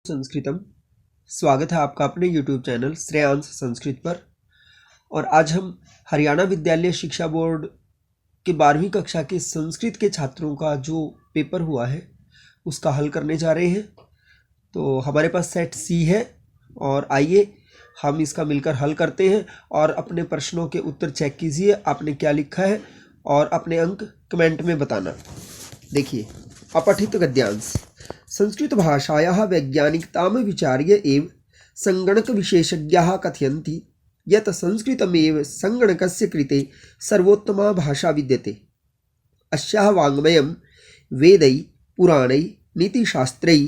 संस्कृतम। स्वागत है आपका अपने YouTube चैनल श्रेयांश संस्कृत पर। और आज हम हरियाणा विद्यालय शिक्षा बोर्ड के 12वीं कक्षा के संस्कृत के छात्रों का जो पेपर हुआ है उसका हल करने जा रहे हैं। तो हमारे पास सेट सी है और आइए हम इसका मिलकर हल करते हैं और अपने प्रश्नों के उत्तर चेक कीजिए आपने क्या लिखा है और अपने अंक कमेंट में बताना। देखिए, अपठित गद्यांश। संस्कृत भाषायाः वैज्ञानिकतां विचार्य एव संगणक विशेषज्ञाः कथयन्ति यत् संस्कृतमेव संगणकस्य कृते सर्वोत्तमा भाषा विद्यते। अस्याः वाङ्मयं वेदैः, पुराणैः, नीतिशास्त्रैः,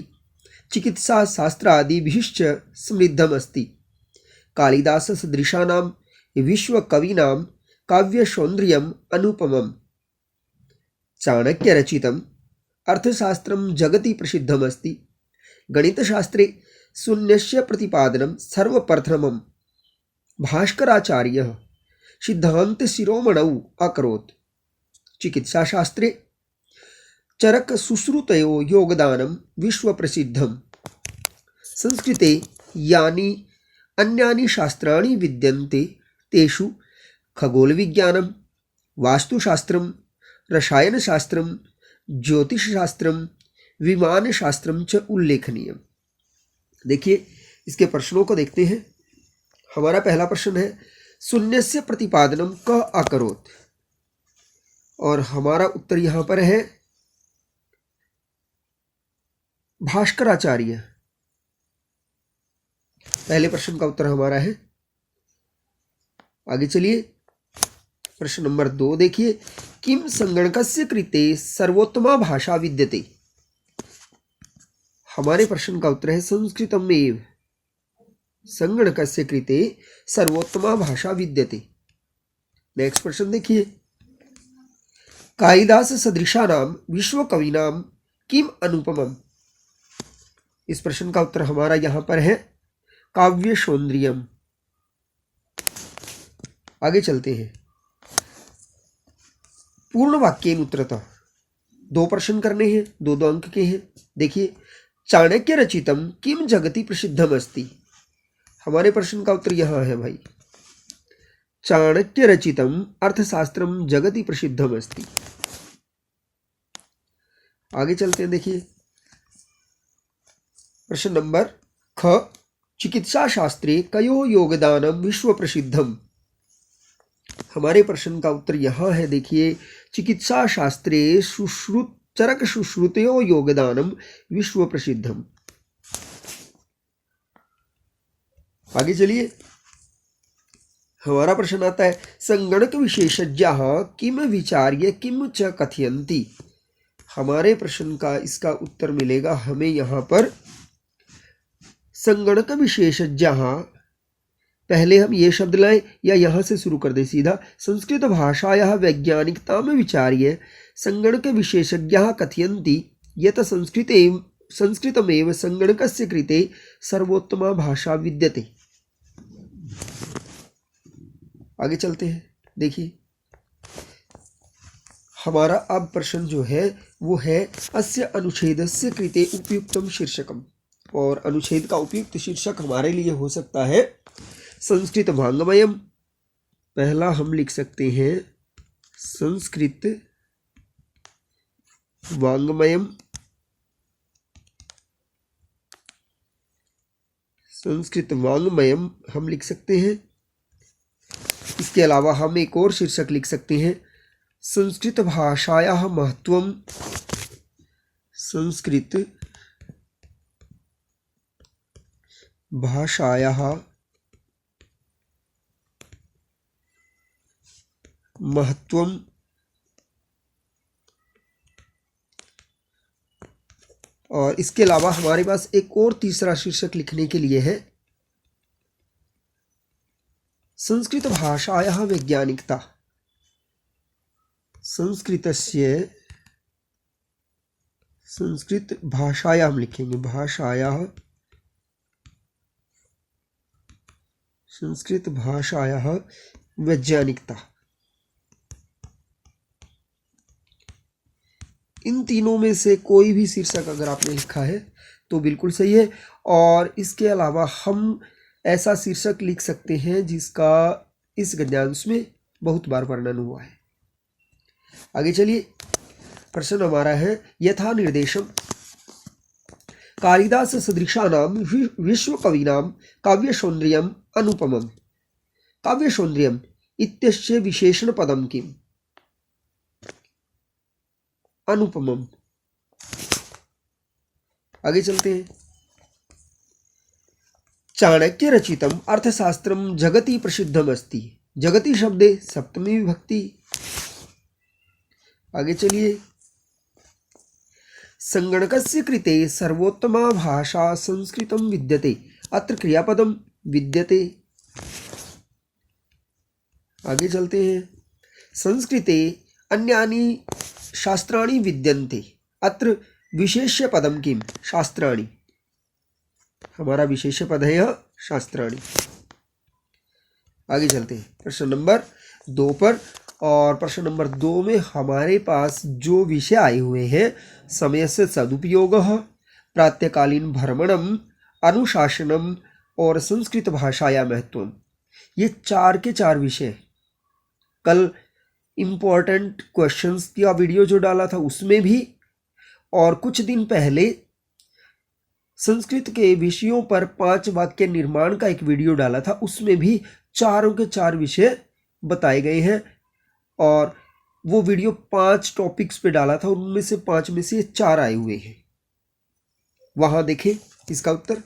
चिकित्साशास्त्रादिभिश्च समृद्धमस्ति। कालिदाससदृशानां विश्वकवीनां काव्यसौन्दर्यम् अनुपमम्। चाणक्यरचितम् अर्थशास्त्रं जगति प्रसिद्धमस्ति। गणितशास्त्रे शून्यस्य प्रतिपादनं सर्वप्रथमं भास्कराचार्यः सिद्धान्तशिरोमणौ अकरोत्। चिकित्साशास्त्रे चरकसुश्रुतयोः योगदानं विश्वप्रसिद्धम्। संस्कृते यानि अन्यानि शास्त्राणि विद्यन्ते तेषु खगोलविज्ञानं, वास्तुशास्त्रं, रसायनशास्त्रं, ज्योतिषशास्त्रम, विमानशास्त्रम च उल्लेखनीय। देखिए, इसके प्रश्नों को देखते हैं। हमारा पहला प्रश्न है शून्यस्य प्रतिपादनम क अकरोत्, और हमारा उत्तर यहाँ पर है भास्कराचार्य। पहले प्रश्न का उत्तर हमारा है। आगे चलिए, प्रश्न नंबर 2 देखिए, किम संगणकस्य कृते सर्वोत्तमा भाषा विद्यते। हमारे प्रश्न का उत्तर है संस्कृतमेव संगणकस्य कृते सर्वोत्तमा भाषा विद्यते। नेक्स्ट प्रश्न देखिए, कालिदास सदृशानां विश्वकवीनां किम अनुपमम्। इस प्रश्न का उत्तर हमारा यहाँ पर है काव्य सौंदर्यम। आगे चलते हैं, पूर्ण वाक्येन उत्तरतः। 2 प्रश्न करने हैं, 2 अंक के हैं। देखिए, चाणक्य रचितम किम जगति प्रसिद्धम अस्ति। हमारे प्रश्न का उत्तर यहाँ है भाई, चाणक्य रचितम अर्थशास्त्रम जगति प्रसिद्धम अस्ति। आगे चलते हैं, देखिए प्रश्न नंबर ख, चिकित्सा शास्त्रे कयो योगदानम विश्व प्रसिद्धम। हमारे प्रश्न का उत्तर यहाँ है। देखिए, चिकित्सा शास्त्रे चरक सुश्रुतयो योगदानम विश्व प्रसिद्धम। आगे चलिए, हमारा प्रश्न आता है संगणक विशेषज्ञाः किम विचार्य किम च कथयन्ति। हमारे प्रश्न का इसका उत्तर मिलेगा हमें यहाँ पर संगणक विशेषज्ञाः। पहले हम ये शब्द लाएं या यहाँ से शुरू कर दें सीधा। संस्कृत भाषायाः वैज्ञानिकतां विचार्य संगणक विशेषज्ञाः कथयन्ति यत् संस्कृतमेव संगणकस्य कृते सर्वोत्तमा भाषा विद्यते। आगे चलते हैं, देखिए हमारा अब प्रश्न जो है वो है अस्य अनुच्छेदस्य कृते उपयुक्तम शीर्षकम। और अनुच्छेद का उपयुक्त शीर्षक हमारे लिए हो सकता है संस्कृत वाङ्मयम। पहला हम लिख सकते हैं संस्कृत वाङ्मयम। संस्कृत वाङ्मयम हम लिख सकते हैं। इसके अलावा हम एक और शीर्षक लिख सकते हैं संस्कृत भाषायाः महत्वम। संस्कृत भाषायाः महत्वम। और इसके अलावा हमारे पास एक और तीसरा शीर्षक लिखने के लिए है संस्कृत भाषायाः वैज्ञानिकता। संस्कृत भाषायाः हम लिखेंगे भाषायाः, संस्कृत भाषायाः वैज्ञानिकता। इन तीनों में से कोई भी शीर्षक अगर आपने लिखा है तो बिल्कुल सही है। और इसके अलावा हम ऐसा शीर्षक लिख सकते हैं जिसका इस गद्यांश में बहुत बार वर्णन हुआ है। आगे चलिए, प्रश्न हमारा है यथा निर्देशम कालिदास सदृशानां विश्वकवीनां काव्यसौंदर्यम् अनुपमम्। काव्यसौंदर्यम् इत्यस्य विशेषणपदं किम्? अनुपमम्। आगे चलते हैं। चाणक्य रचितम् अर्थशास्त्रं जगति प्रसिद्धम् अस्ति। जगति शब्दे सप्तमी विभक्ति। आगे चलिए, संगणकस्य कृते सर्वोत्तमा भाषा संस्कृतं विद्यते। अत्र क्रियापदम विद्यते। आगे चलते हैं। संस्कृते अन्यानि शास्त्राणि विद्यन्ते। अत्र विशेष्य पदम किम? शास्त्राणि। हमारा विशेष्य पद है यह शास्त्राणि। आगे चलते हैं प्रश्न नंबर 2 पर। और प्रश्न नंबर 2 में हमारे पास जो विषय आए हुए हैं, समयस्य सदुपयोगः, प्रातःकालीन भ्रमणम, अनुशासनम और संस्कृत भाषाया महत्वम। ये 4 के 4 विषय। कल इम्पोर्टेंट क्वेश्चंस का वीडियो जो डाला था उसमें भी, और कुछ दिन पहले संस्कृत के विषयों पर 5 वाक्य निर्माण का एक वीडियो डाला था, उसमें भी चारों के 4 विषय बताए गए हैं। और वो वीडियो 5 टॉपिक्स पे डाला था, उनमें से 5 में से 4 आए हुए हैं। वहां देखें इसका उत्तर।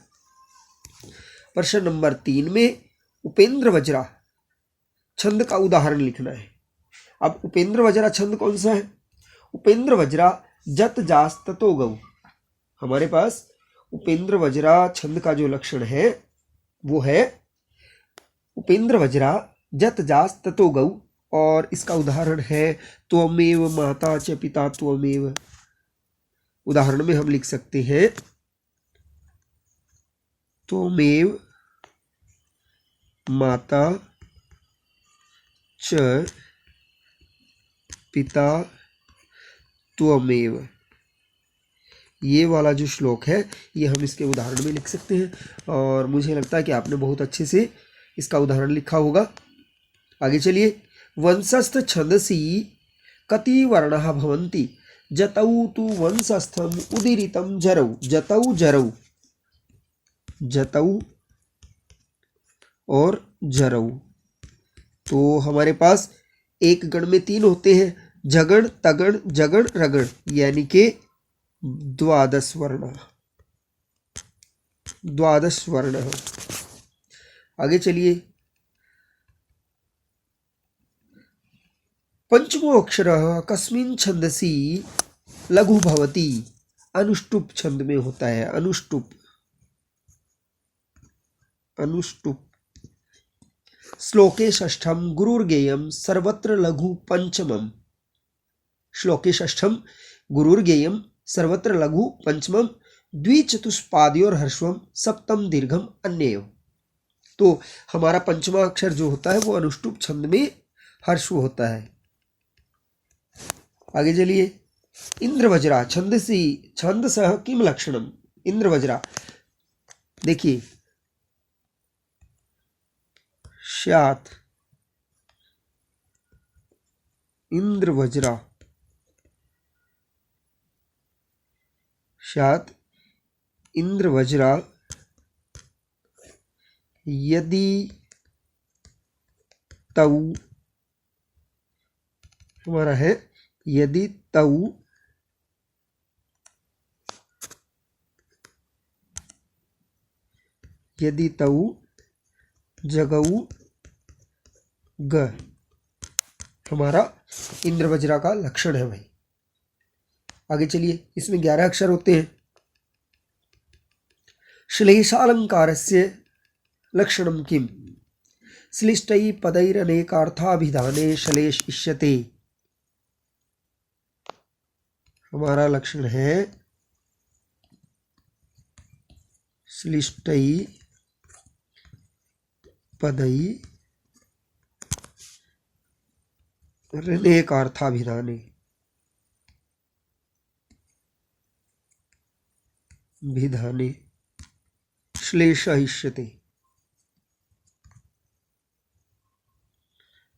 प्रश्न नंबर 3 में उपेंद्र वज्रा छंद का उदाहरण लिखना है। अब उपेंद्र वज्रा छंद कौन सा है? उपेंद्र वज्रा जत जास ततो गौ। हमारे पास उपेंद्र वज्रा छंद का जो लक्षण है वो है उपेंद्र वज्रा जत जास ततो गौ। और इसका उदाहरण है त्वमेव माता च पिता त्वमेव। उदाहरण में हम लिख सकते हैं त्वमेव माता च पिता त्वमेव। ये वाला जो श्लोक है ये हम इसके उदाहरण में लिख सकते हैं। और मुझे लगता है कि आपने बहुत अच्छे से इसका उदाहरण लिखा होगा। आगे चलिए, वंशस्थ छंदसी कति वर्णाः भवन्ति। जतौ तु वंशस्थम उदीरितं जरौ। जतौ जरौ, जतौ और जरौ। तो हमारे पास एक गण में 3 होते हैं, जगण, तगण, जगण, रगण, यानी के 12 वर्ण। 12 वर्ण। आगे चलिए, पंचमो अक्षरः कस्मिन् छंदसि लघु भवति। अनुष्टुप छंद में होता है। अनुष्टुप, अनुष्टुप। श्लोके षष्ठम गुरुर्गेयम सर्वत्र लघु पंचमम। श्लोके षष्ठम गुरुर्गेयम सर्वत्र लघु पंचमम द्विचतुष्पादयोर ह्रस्वम सप्तम दीर्घम अन्येव। तो हमारा पंचमा अक्षर जो होता है वो अनुष्टुप छंद में ह्रस्व होता है। आगे चलिए, इंद्रवज्रा छंदसी छंदसः किम लक्षणम। इंद्रवज्रा देखिए, स्यात् इंद्रवज्रा, स्यात् इंद्रवज्रा यदि तौ। हमारा है यदि तौ यदि तौ जगौ ग। हमारा इंद्रवज्रा का लक्षण है भाई। आगे चलिए, इसमें 11 अक्षर होते हैं। श्लेषालंकारस्य लक्षणम किम। श्लिष्टै पदैरनेकार्थाभिधाने श्लेष इष्यते। हमारा लक्षण है श्लिष्टै पदै ऋणेकार्थाभिधाने। विधाने श्लेषः इष्यते,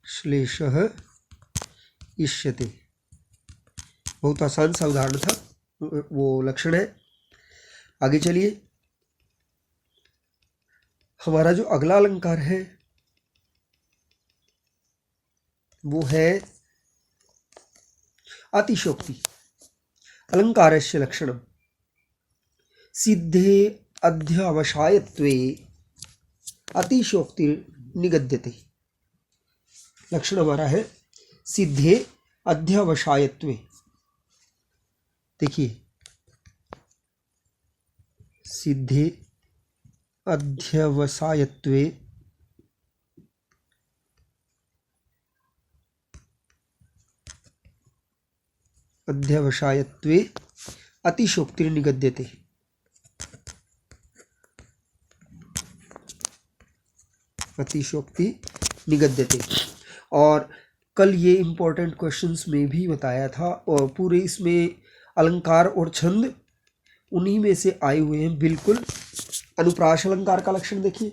श्लेषः इष्यते। बहुत आसान सा उदाहरण था, वो लक्षण है। आगे चलिए, हमारा जो अगला अलंकार है वो है अतिशोक्ति। अलंकारस्य लक्षणम सिद्धे अध्यवसायत्वे अतिशोक्ति निगद्यते। लक्षण हमारा है सिद्धे अध्यवसायत्वे। देखिए, सिद्धे अध्यवसायत्वे अध्यवसायत्वे अतिशोक्ति निगद्यते। अतिशोक्ति निगद्यते। और कल ये इंपॉर्टेंट क्वेश्चंस में भी बताया था, और पूरे इसमें अलंकार और छंद उन्हीं में से आए हुए हैं बिल्कुल। अनुप्रास अलंकार का लक्षण देखिए,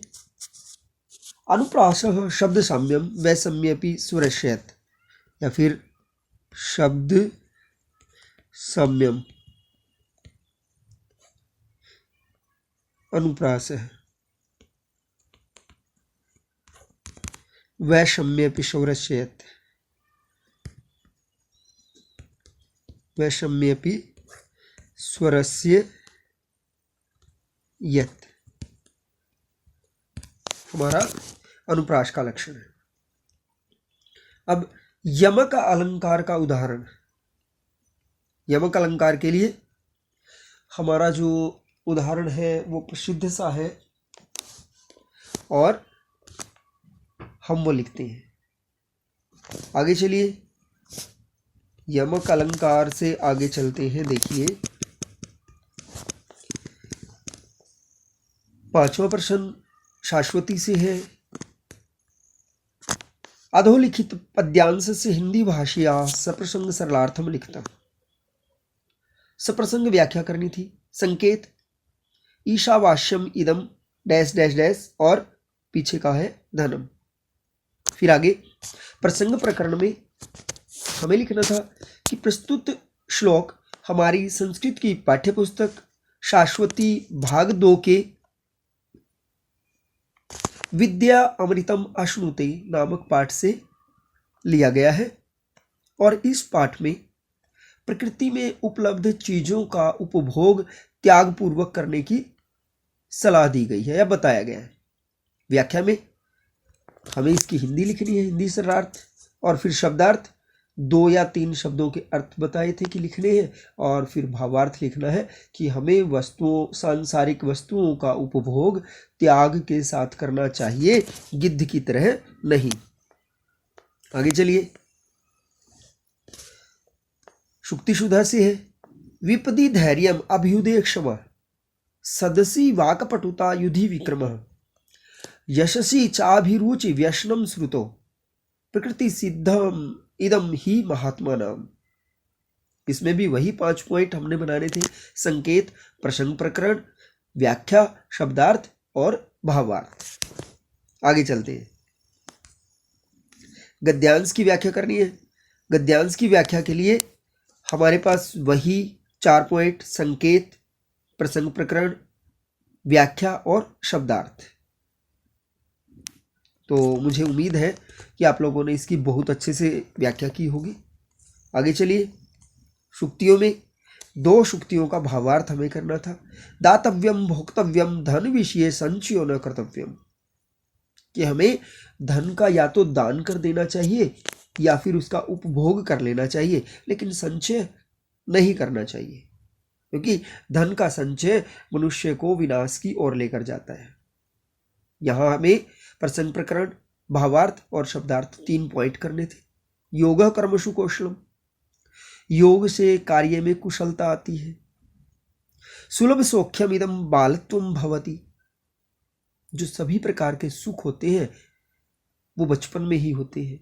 अनुप्रास शब्द साम्यम वैषम्यपि स्वरस्यत, या फिर शब्द साम्यम अनुप्रास है, वैषम्यपि स्वरस्यत, वैषम्यपि स्वरस्य यत, हमारा अनुप्रास का लक्षण है। अब यमक अलंकार का उदाहरण, यमक अलंकार के लिए हमारा जो उदाहरण है वो प्रसिद्ध सा है, और हम वो लिखते हैं। आगे चलिए, यमक अलंकार से आगे चलते हैं। देखिए, पांचवा प्रश्न शाश्वती से है। अधोलिखित पद्यांश से हिंदी भाषिया सप्रसंग सरलार्थम लिखता। सप्रसंग व्याख्या करनी थी। संकेत ईशावास्यम इदम डैश डैश डैश, और पीछे का है धनम। फिर आगे प्रसंग प्रकरण में हमें लिखना था कि प्रस्तुत श्लोक हमारी संस्कृत की पाठ्यपुस्तक शाश्वती भाग 2 के विद्या अमृतम अश्नुते नामक पाठ से लिया गया है, और इस पाठ में प्रकृति में उपलब्ध चीजों का उपभोग त्यागपूर्वक करने की सलाह दी गई है या बताया गया है। व्याख्या में हमें इसकी हिंदी लिखनी है, हिंदी शब्दार्थ, और फिर शब्दार्थ 2 या 3 शब्दों के अर्थ बताए थे कि लिखने हैं, और फिर भावार्थ लिखना है कि हमें वस्तुओं, सांसारिक वस्तुओं का उपभोग त्याग के साथ करना चाहिए, गिद्ध की तरह नहीं। आगे चलिए, शुक्ति सुधा से है। विपदी धैर्यम अभ्युदय क्षमा सदसी वाकपटुता युधि विक्रमः यशसी चाभिरुचि व्यसनम श्रुतो प्रकृति सिद्धम इदम ही महात्मा नाम। इसमें भी वही 5 पॉइंट हमने बनाने थे। संकेत, प्रसंग प्रकरण, व्याख्या, शब्दार्थ और भावार्थ। आगे चलते हैं, गद्यांश की व्याख्या करनी है। गद्यांश की व्याख्या के लिए हमारे पास वही 4 पॉइंट, संकेत, प्रसंग प्रकरण, व्याख्या और शब्दार्थ। तो मुझे उम्मीद है कि आप लोगों ने इसकी बहुत अच्छे से व्याख्या की होगी। आगे चलिए, शुक्तियों में 2 शुक्तियों का भावार्थ हमें करना था। दातव्यम भोक्तव्यम धन विषय संचयो न कर्तव्यम, कि हमें धन का या तो दान कर देना चाहिए या फिर उसका उपभोग कर लेना चाहिए, लेकिन संचय नहीं करना चाहिए, क्योंकि धन का संचय मनुष्य को विनाश की ओर लेकर जाता है। यहां हमें प्रसंग प्रकरण, भावार्थ और शब्दार्थ 3 पॉइंट करने थे। योग कर्मसु कौशलम, योग से कार्य में कुशलता आती है। सुलभ सौख्यम इदम बालत्वम भवति, जो सभी प्रकार के सुख होते हैं वो बचपन में ही होते हैं।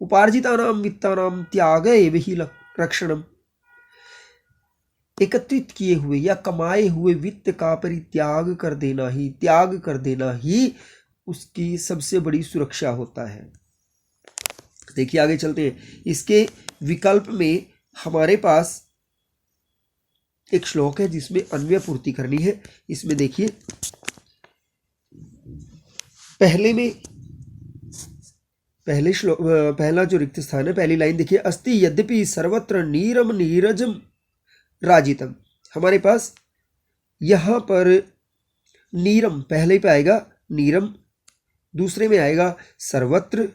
उपार्जितानाम वित्तानाम त्याग एव ही रक्षणम, एकत्रित किए हुए या कमाए हुए वित्त का परित्याग कर देना ही, त्याग कर देना ही उसकी सबसे बड़ी सुरक्षा होता है। देखिए आगे चलते हैं। इसके विकल्प में हमारे पास एक श्लोक है जिसमें अन्वय पूर्ति करनी है। इसमें देखिए पहले श्लोक, पहला जो रिक्त स्थान है, पहली लाइन देखिए, अस्ति यद्यपि सर्वत्र नीरम नीरजम राजितम। हमारे पास यहाँ पर नीरम पहले पे आएगा, नीरम दूसरे में आएगा सर्वत्र,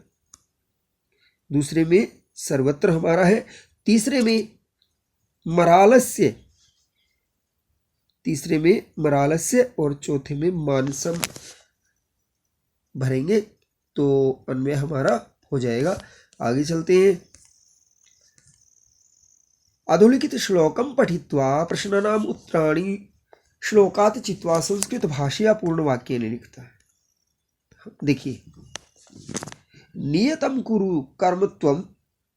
दूसरे में सर्वत्र हमारा है, तीसरे में मरालस्य, तीसरे में मरालस्य और चौथे में मानसम भरेंगे तो अन्वय हमारा हो जाएगा। आगे चलते हैं। अधोलिखित श्लोकम पठित्वा प्रश्नानाम उत्तराणि श्लोकात् चित्वा संस्कृत भाषया पूर्ण वाक्य ने लिखता है। देखिए, नियतम कुरु कर्मत्वम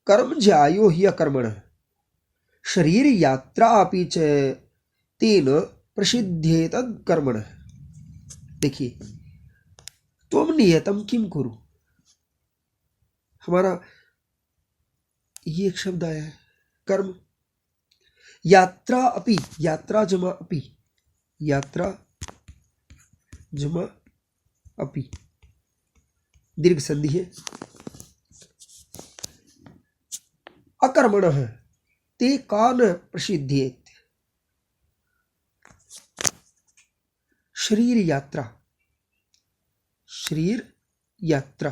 कर्म ज्यायो हि अकर्मण शरीर यात्रा अपि च तेन प्रसिद्धेत कर्मण। देखिए, त्वम नियतम किम कुरु, हमारा ये एक शब्द आया है कर्म, यात्रा अपि, यात्रा जमा अपि, यात्रा जमा अपि दीर्घ संधि है, अकर्मण ते कान प्रसिद्धेत, शरीर यात्रा, शरीर यात्रा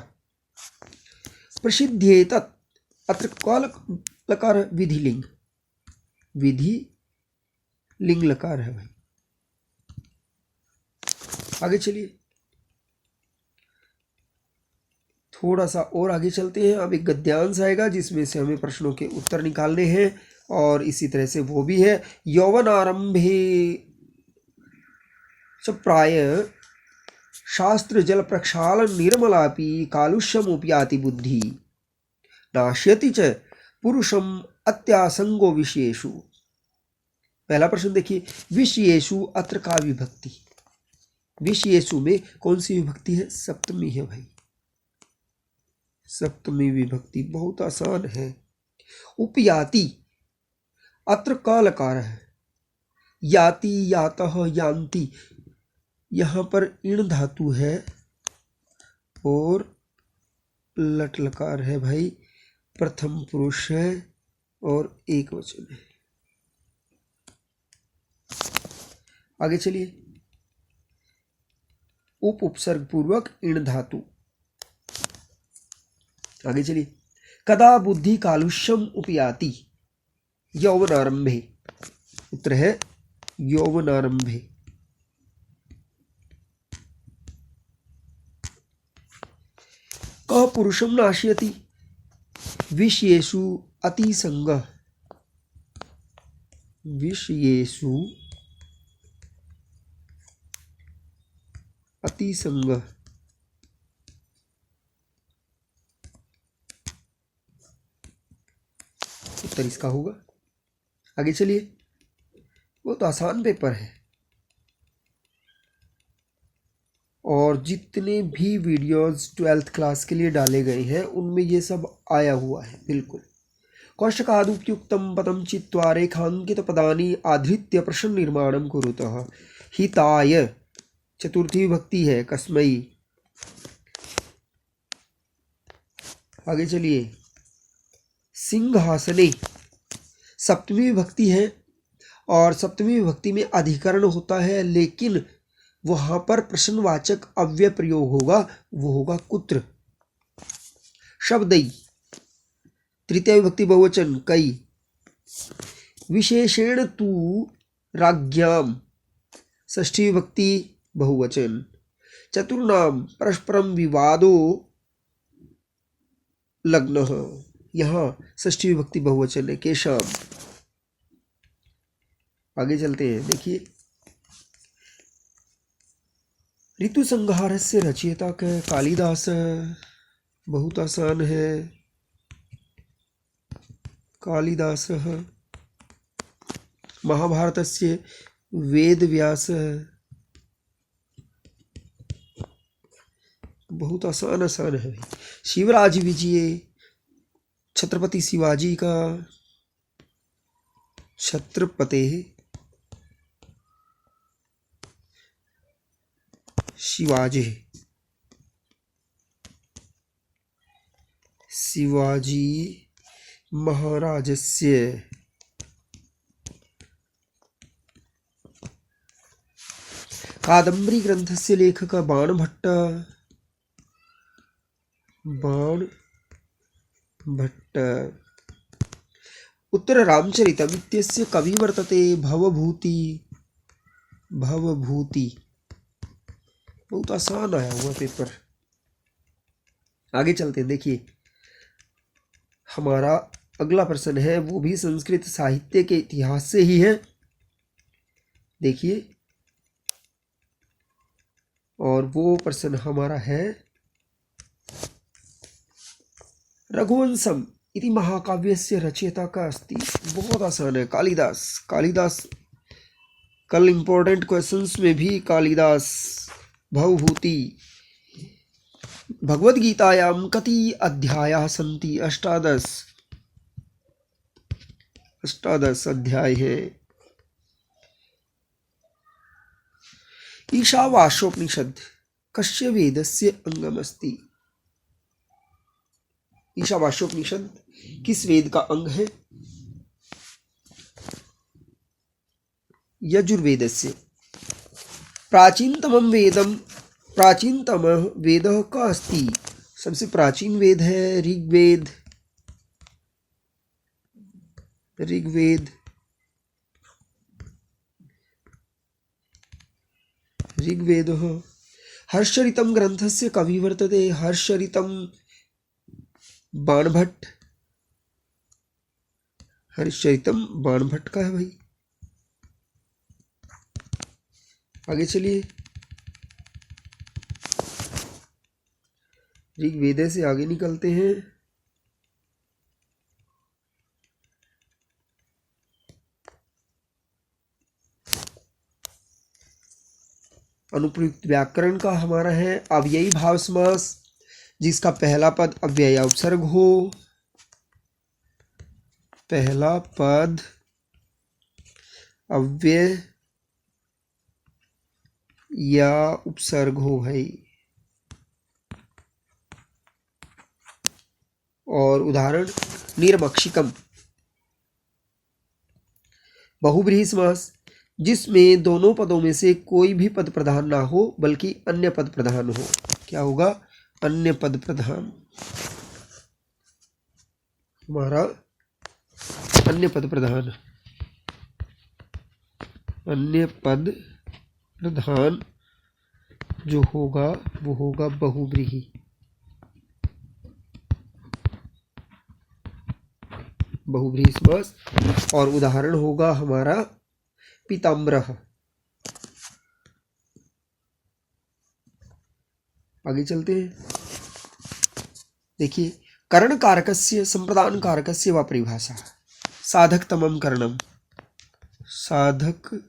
प्रसिद्धेत, अत्र काल लकार विधिलिंग, विधि लिंग लकार है भाई। आगे चलिए, थोड़ा सा और आगे चलते हैं। अब एक गद्यांश आएगा जिसमें से हमें प्रश्नों के उत्तर निकालने हैं और इसी तरह से वो भी है। यौवन आरंभे प्राय शास्त्र जल प्रक्षालन निर्मलापि कालुष्यमुपयाति बुद्धि नाश्यति च पुरुषम अत्यासंगो विषयेषु। पहला प्रश्न देखिए, विषयेषु अत्र का विभक्ति, विषयेषु में कौन सी विभक्ति है? सप्तमी है भाई, सप्तमी विभक्ति, बहुत आसान है। उपयाति, अत्र का लकार है, याति यातः यान्ति, यहाँ पर इण धातु है और लट लकार है भाई, प्रथम पुरुष है और एक वचन है। आगे चलिए, उपसर्ग पूर्वक इण धातु। आगे चलिए, कदा बुद्धि कालुष्यम उपयाति यौवनारंभे, उत्तर है यौवनारंभे। कः पुरुषम नाशयति विषयेषु अतिसंगः, विषयेषु अतिसंगः, उत्तर इसका होगा। आगे चलिए, वो तो आसान पेपर है और जितने भी वीडियोस 12th क्लास के लिए डाले गए हैं उनमें ये सब आया हुआ है बिल्कुल। कौशकादुपयुक्तं पदं चित्वा रेखांकित पदानि आधृत्य प्रश्न निर्माणं कुरुतः। हिताय चतुर्थी विभक्ति है, कस्मै। आगे चलिए, सिंहासने सप्तमी विभक्ति है और सप्तमी विभक्ति में अधिकरण होता है, लेकिन वहां पर प्रश्नवाचक अव्यय प्रयोग होगा, वो होगा कुत्र। शब्दई तृतीय विभक्ति बहुवचन कई। विशेषेण तु राज्ञाम षष्ठी विभक्ति बहुवचन। चतुर्नाम परस्परम विवादो लग्नः, यहाँ षष्ठी विभक्ति बहुवचन है, केशव। आगे चलते हैं, देखिए, ऋतु संहारस्य रचयिता के कालिदास, बहुत आसान है, कालिदास। महाभारतस्य वेदव्यासः। बहुत आसान आसान है भाई। शिवराज विजय, छत्रपति शिवाजी का, छत्रपति शिवाजी, शिवाजी महाराजस्य। कादम्बरी ग्रंथस्य लेखकः बाणभट्टः, बाणभट्टः। उत्तर रामचरितम् इत्यस्य कवि वर्तते भवभूति, भवभूति। बहुत आसान आया हुआ पेपर। आगे चलते हैं। देखिए हमारा अगला प्रश्न है, वो भी संस्कृत साहित्य के इतिहास से ही है। देखिए, और वो प्रश्न हमारा है, रघुवंशम इति महाकाव्यस्य रचयिता का अस्ति। बहुत आसान है, कालिदास। कालिदास कल इंपॉर्टेंट क्वेश्चंस में भी कालिदास। भवभूति। भगवद्गीतायां कति अध्यायाः सन्ति? 18 अध्याय है। ईशावास्योपनिषद कस्य वेदस्य अंगमस्ति? ईशावास्योपनिषद किस वेद का अंग है? यजुर्वेदस्य। प्राचीनतमं वेदः का अस्ति? सबसे प्राचीन वेद है ऋग्वेद। ऋग्वेदः। हर्षरितं ग्रंथस्य कवि वर्तते? हर्षरितं बाणभट्ट। हर्षरितं बाणभट्ट का है भाई। आगे चलिए, ऋग्वेद से आगे निकलते हैं। अनुप्रयुक्त व्याकरण का हमारा है अव्ययी भाव समास, जिसका पहला पद अव्यय उपसर्ग हो। पहला पद अव्यय या उपसर्ग हो भाई। और उदाहरण, निर्मक्षिकम। बहुब्रीहि समास, जिसमें दोनों पदों में से कोई भी पद प्रधान ना हो बल्कि अन्य पद प्रधान हो। क्या होगा? अन्य पद प्रधान। हमारा अन्य पद प्रधान, अन्य पद प्रधान जो होगा वो होगा बहुब्रीहि। बहुब्रीहि समास। और उदाहरण होगा हमारा पीताम्बरः। आगे चलते हैं। देखिए, कर्ण कारकस्य संप्रदान कारकस्य वा परिभाषा। साधकतमं करणम। साधक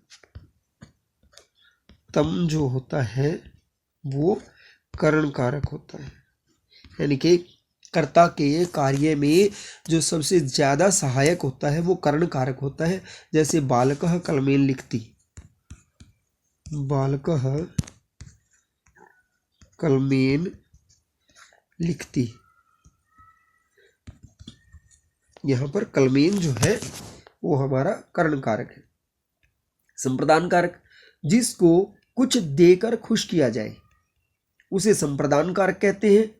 तम जो होता है वो कर्ण कारक होता है, यानी कि कर्ता के कार्य में जो सबसे ज्यादा सहायक होता है वो कर्ण कारक होता है। जैसे बालकः कलमेन लिखति। बालकः कलमेन लिखति। यहाँ पर कलमेन जो है वो हमारा कर्ण कारक है। संप्रदान कारक, जिसको कुछ देकर खुश किया जाए उसे संप्रदान कारक कहते हैं।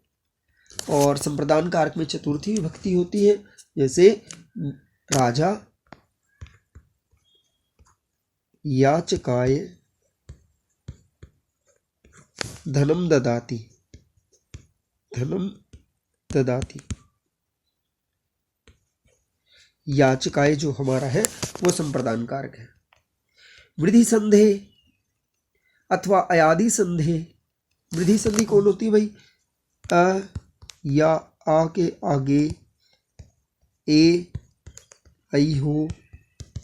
और संप्रदान कारक में चतुर्थी विभक्ति होती है। जैसे राजा याचकाय धनम ददाति। धनम ददाति। याचकाय जो हमारा है वो संप्रदान कारक है। वृद्धि संधेय अथवा अयादि संधेय। वृद्धि संधि कौन होती है भाई? अ या आ के आगे ए आई हो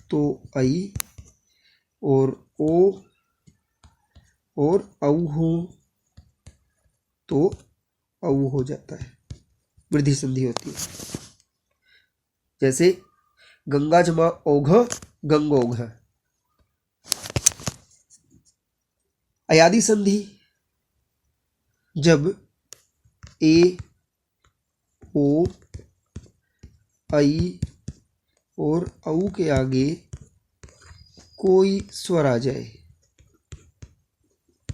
तो आई, और ओ और औ हो तो औ हो जाता है, वृद्धि संधि होती है। जैसे गंगा जमा ओघ, गंगोघ। अयादि संधि, जब ए, ओ, आई और औ के आगे कोई स्वर आ जाए,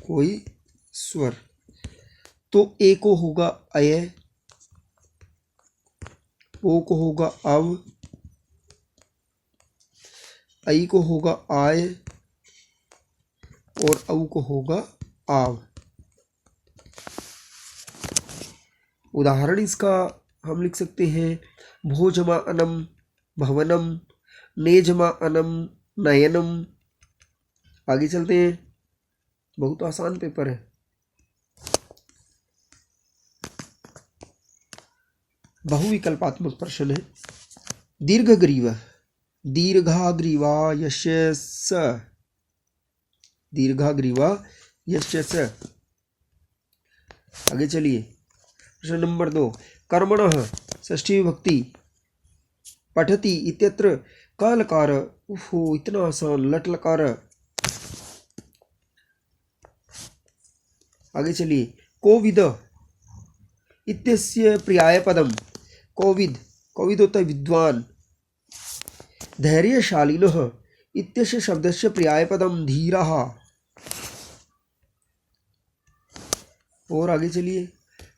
कोई स्वर, तो ए को होगा अय, ओ को होगा अव, आई को होगा आय और औ को होगा आव। उदाहरण इसका हम लिख सकते हैं भोजमा अनम भवनम, नेजमा अनम नयनम। आगे चलते हैं, बहुत आसान पेपर है। बहुविकल्पात्मक प्रश्न है। दीर्घग्रीव, दीर्घाग्रीवा यस्य स, दीर्घाग्रीवा यस्य स। आगे चलिए, प्रश्न नंबर 2, कर्मणः षष्ठी विभक्ति पठति इत्यत्र क लकार, उफो इतना आसान, लट लकार। आगे चलिए, कोविद इत्यस्य पर्यायपदम, कोविद, कोविद होता है विद्वान। धैर्यशालिनः इत्यस्य शब्दस्य पर्यायपदम धीरः। और आगे चलिए,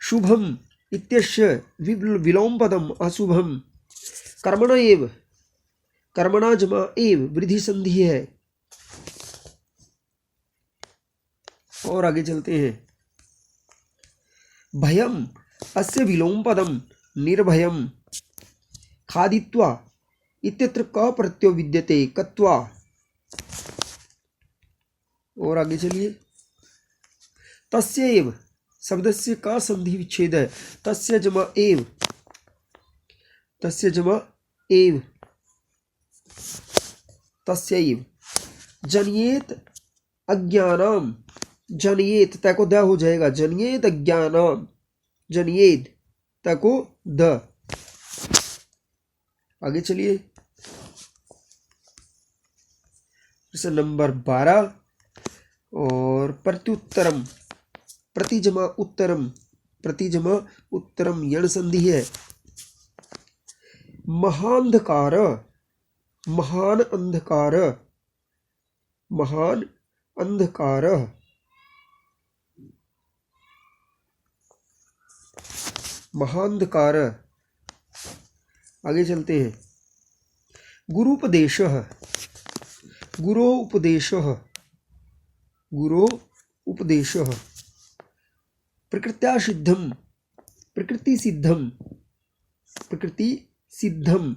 शुभम इत्यस्य विलोम पदम अशुभम। कर्मणा एव, कर्मणा जमा एव वृद्धि संधि है। और आगे चलते हैं, भयम अस्य विलोम पदम निर्भयम। खादित्वा इत्यत्र क प्रत्ययो विद्यते कत्वा। और आगे चलिए, तस्य एव शब्दस्य का संधि विच्छेद है, तस्य जमा एव, तस्य जमा एव, तस्यैव। जनियेत अज्ञानम, जनियेत तय को द हो जाएगा, जनियेत अज्ञानम, जनियेत तय को द। आगे चलिए, प्रश्न नंबर 12, और प्रत्युत्तरम, प्रतिजमा उत्तरम, प्रतिजमा उत्तरम यण संधि है। महांधकार, महान अंधकार, महान अंधकार। महांधकार। आगे चलते हैं, गुरुपदेशः, गुरो उपदेशः, गुरो उपदेशः। प्रकृत्या सिद्धम, प्रकृति सिद्धम, प्रकृति सिद्धम।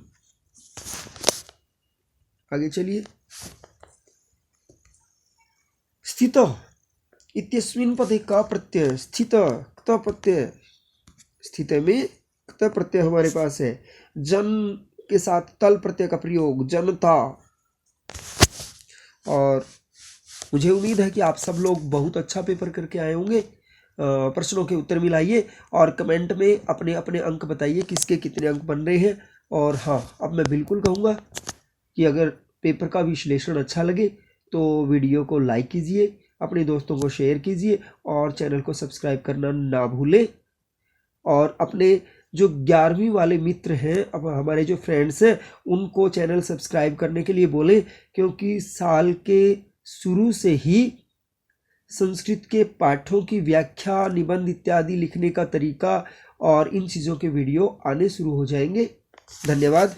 आगे चलिए, स्थित इत्यस्मिन् पदे का प्रत्यय, स्थित क्त प्रत्यय, स्थित में क्त प्रत्यय हमारे पास है। जन के साथ तल प्रत्यय का प्रयोग, जनता। और मुझे उम्मीद है कि आप सब लोग बहुत अच्छा पेपर करके आए होंगे। प्रश्नों के उत्तर मिलाइए और कमेंट में अपने अपने अंक बताइए किसके कितने अंक बन रहे हैं। और हाँ, अब मैं बिल्कुल कहूँगा कि अगर पेपर का विश्लेषण अच्छा लगे तो वीडियो को लाइक कीजिए, अपने दोस्तों को शेयर कीजिए और चैनल को सब्सक्राइब करना ना भूलें। और अपने जो 11वीं वाले मित्र हैं, अब हमारे जो फ्रेंड्स हैं, उनको चैनल सब्सक्राइब करने के लिए बोलें, क्योंकि साल के शुरू से ही संस्कृत के पाठों की व्याख्या, निबंध इत्यादि लिखने का तरीका और इन चीज़ों के वीडियो आने शुरू हो जाएंगे। धन्यवाद।